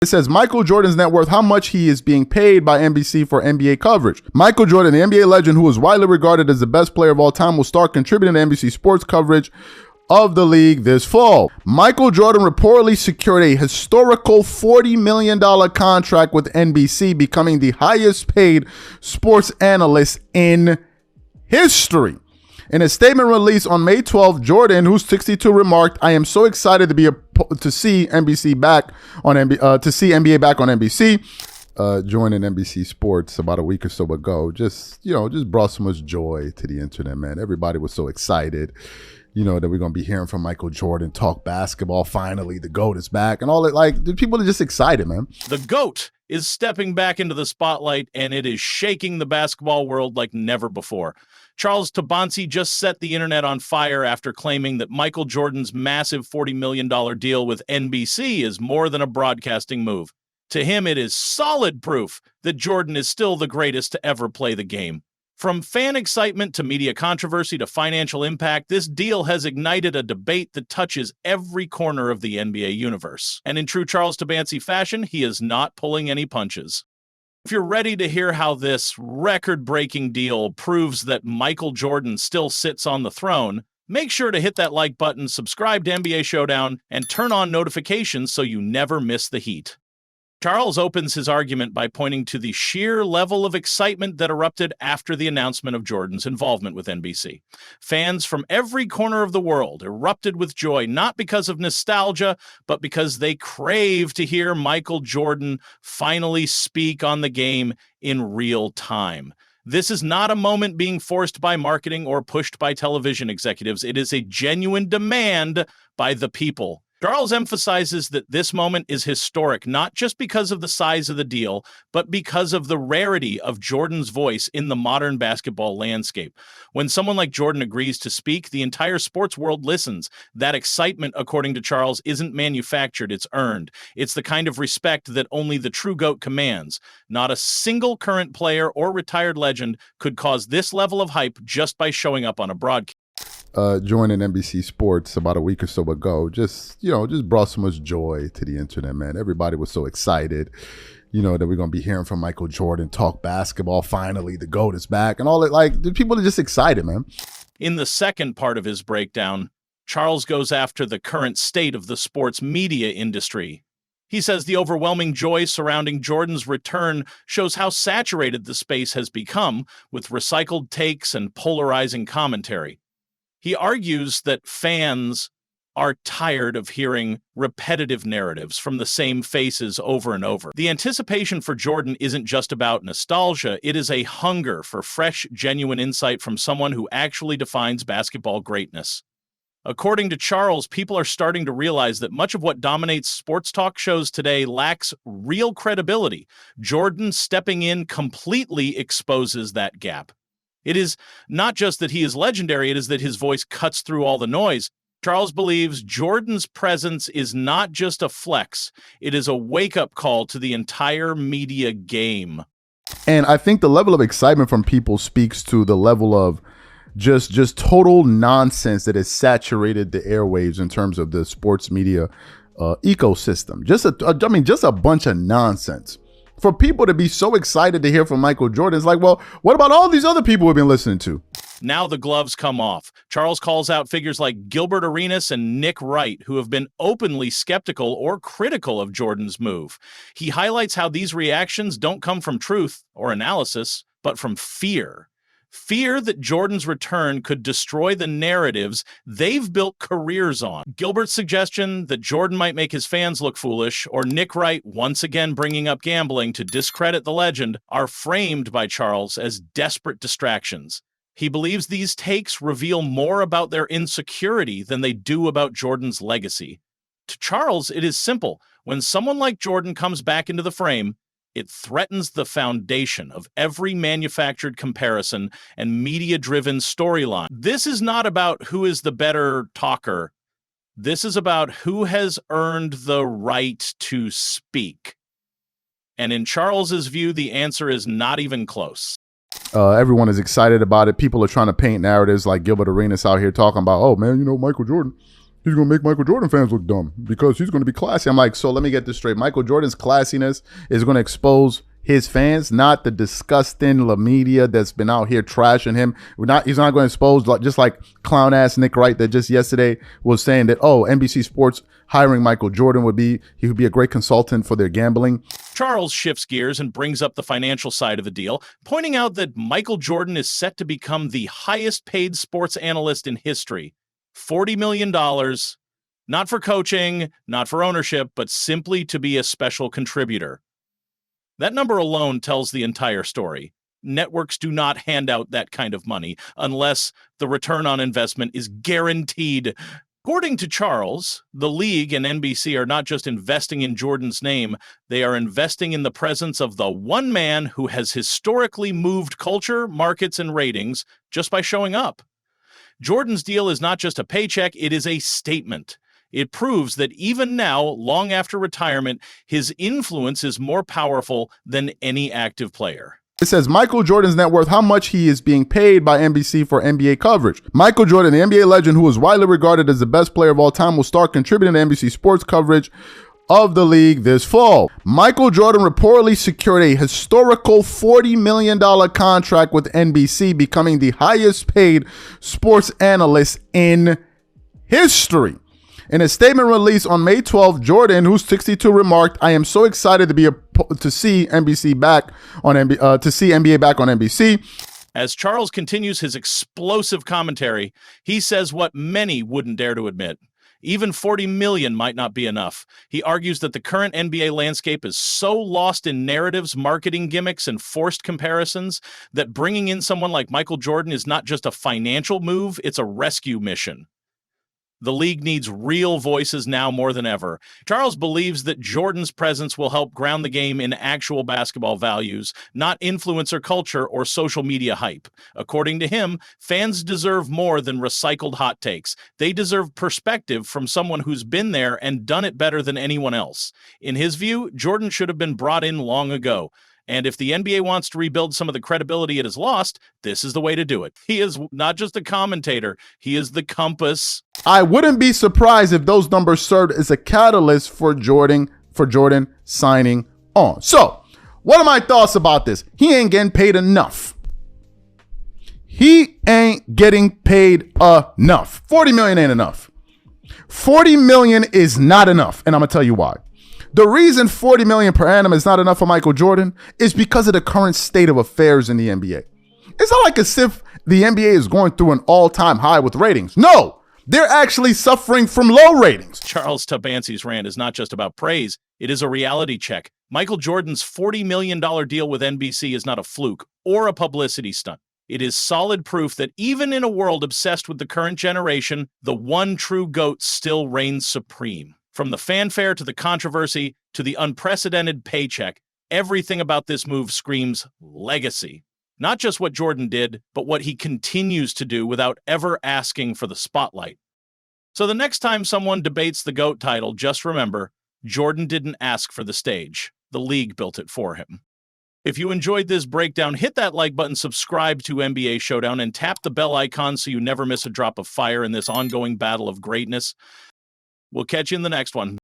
It says Michael Jordan's net worth, how much he is being paid by NBC for NBA coverage. Michael Jordan, the NBA legend who is widely regarded as the best player of all time, will start contributing to NBC sports coverage of the league this fall. Michael Jordan reportedly secured a historical $40 million contract with NBC, becoming the highest paid sports analyst in history. In a statement released on May 12th, Jordan, who's 62, remarked, "I am so excited to see NBA back on NBC." Joining NBC Sports about a week or so ago, just brought so much joy to the internet, man. Everybody was so excited, that we're gonna be hearing from Michael Jordan talk basketball. Finally, the GOAT is back, and all that. Like, people are just excited, man. The GOAT is stepping back into the spotlight, and it is shaking the basketball world like never before. Charles Tabansi just set the internet on fire after claiming that Michael Jordan's massive $40 million deal with NBC is more than a broadcasting move. To him, it is solid proof that Jordan is still the greatest to ever play the game. From fan excitement to media controversy to financial impact, this deal has ignited a debate that touches every corner of the NBA universe. And in true Charles Tabansi fashion, he is not pulling any punches. If you're ready to hear how this record-breaking deal proves that Michael Jordan still sits on the throne, make sure to hit that like button, subscribe to NBA Showdown, and turn on notifications so you never miss the heat. Charles opens his argument by pointing to the sheer level of excitement that erupted after the announcement of Jordan's involvement with NBC. Fans from every corner of the world erupted with joy, not because of nostalgia, but because they crave to hear Michael Jordan finally speak on the game in real time. This is not a moment being forced by marketing or pushed by television executives. It is a genuine demand by the people. Charles emphasizes that this moment is historic, not just because of the size of the deal, but because of the rarity of Jordan's voice in the modern basketball landscape. When someone like Jordan agrees to speak, the entire sports world listens. That excitement, according to Charles, isn't manufactured, it's earned. It's the kind of respect that only the true GOAT commands. Not a single current player or retired legend could cause this level of hype just by showing up on a broadcast. Joining NBC Sports about a week or so ago, just brought so much joy to the internet, man. Everybody was so excited, that we're gonna be hearing from Michael Jordan talk basketball. Finally, the GOAT is back, and all that. Like, people are just excited, man. In the second part of his breakdown, Charles goes after the current state of the sports media industry. He says the overwhelming joy surrounding Jordan's return shows how saturated the space has become with recycled takes and polarizing commentary. He argues that fans are tired of hearing repetitive narratives from the same faces over and over. The anticipation for Jordan isn't just about nostalgia, it is a hunger for fresh, genuine insight from someone who actually defines basketball greatness. According to Charles, people are starting to realize that much of what dominates sports talk shows today lacks real credibility. Jordan stepping in completely exposes that gap. It is not just that he is legendary, it is that his voice cuts through all the noise. Charles believes Jordan's presence is not just a flex, it is a wake-up call to the entire media game. And I think the level of excitement from people speaks to the level of just total nonsense that has saturated the airwaves in terms of the sports media ecosystem. Just a bunch of nonsense. For people to be so excited to hear from Michael Jordan, it's like, well, what about all these other people we've been listening to? Now the gloves come off. Charles calls out figures like Gilbert Arenas and Nick Wright, who have been openly skeptical or critical of Jordan's move. He highlights how these reactions don't come from truth or analysis, but from fear. Fear that Jordan's return could destroy the narratives they've built careers on. Gilbert's suggestion that Jordan might make his fans look foolish, or Nick Wright once again bringing up gambling to discredit the legend, are framed by Charles as desperate distractions. He believes these takes reveal more about their insecurity than they do about Jordan's legacy. To Charles, it is simple. When someone like Jordan comes back into the frame, it threatens the foundation of every manufactured comparison and media-driven storyline. This is not about who is the better talker. This is about who has earned the right to speak. And in Charles's view, the answer is not even close. Everyone is excited about it. People are trying to paint narratives like Gilbert Arenas out here talking about, oh man, Michael Jordan, he's going to make Michael Jordan fans look dumb because he's going to be classy. I'm like, so let me get this straight. Michael Jordan's classiness is going to expose his fans, not the disgusting La media that's been out here trashing him. He's not going to expose, just like clown ass Nick Wright that just yesterday was saying that, oh, NBC Sports hiring Michael Jordan he would be a great consultant for their gambling. Charles shifts gears and brings up the financial side of the deal, pointing out that Michael Jordan is set to become the highest paid sports analyst in history. $40 million, not for coaching, not for ownership, but simply to be a special contributor. That number alone tells the entire story. Networks do not hand out that kind of money unless the return on investment is guaranteed. According to Charles, the league and NBC are not just investing in Jordan's name, they are investing in the presence of the one man who has historically moved culture, markets, and ratings just by showing up. Jordan's deal is not just a paycheck, it is a statement. It proves that even now, long after retirement, his influence is more powerful than any active player. It says Michael Jordan's net worth, how much he is being paid by NBC for NBA coverage. Michael Jordan, the NBA legend who is widely regarded as the best player of all time, will start contributing to NBC sports coverage of the league this fall. Michael Jordan reportedly secured a historical $40 million contract with NBC, becoming the highest paid sports analyst in history. In a statement released on May 12th, Jordan, who's 62, remarked, "I am so excited to see NBA back on NBC." As Charles continues his explosive commentary, he says what many wouldn't dare to admit. Even 40 million might not be enough. He argues that the current NBA landscape is so lost in narratives, marketing gimmicks, and forced comparisons that bringing in someone like Michael Jordan is not just a financial move, it's a rescue mission. The league needs real voices now more than ever. Charles believes that Jordan's presence will help ground the game in actual basketball values, not influencer culture or social media hype. According to him, fans deserve more than recycled hot takes. They deserve perspective from someone who's been there and done it better than anyone else. In his view, Jordan should have been brought in long ago. And if the NBA wants to rebuild some of the credibility it has lost, this is the way to do it. He is not just a commentator, he is the compass. I wouldn't be surprised if those numbers served as a catalyst for Jordan signing on. So, what are my thoughts about this? He ain't getting paid enough. He ain't getting paid enough. 40 million ain't enough. 40 million is not enough, and I'm gonna tell you why. The reason 40 million per annum is not enough for Michael Jordan is because of the current state of affairs in the NBA. It's not like as if the NBA is going through an all-time high with ratings. No, they're actually suffering from low ratings. Charles Tabansi's rant is not just about praise, it is a reality check. Michael Jordan's $40 million deal with NBC is not a fluke or a publicity stunt. It is solid proof that even in a world obsessed with the current generation, the one true GOAT still reigns supreme. From the fanfare to the controversy to the unprecedented paycheck, everything about this move screams legacy. Not just what Jordan did, but what he continues to do without ever asking for the spotlight. So the next time someone debates the GOAT title, just remember, Jordan didn't ask for the stage. The league built it for him. If you enjoyed this breakdown, hit that like button, subscribe to NBA Showdown, and tap the bell icon so you never miss a drop of fire in this ongoing battle of greatness. We'll catch you in the next one.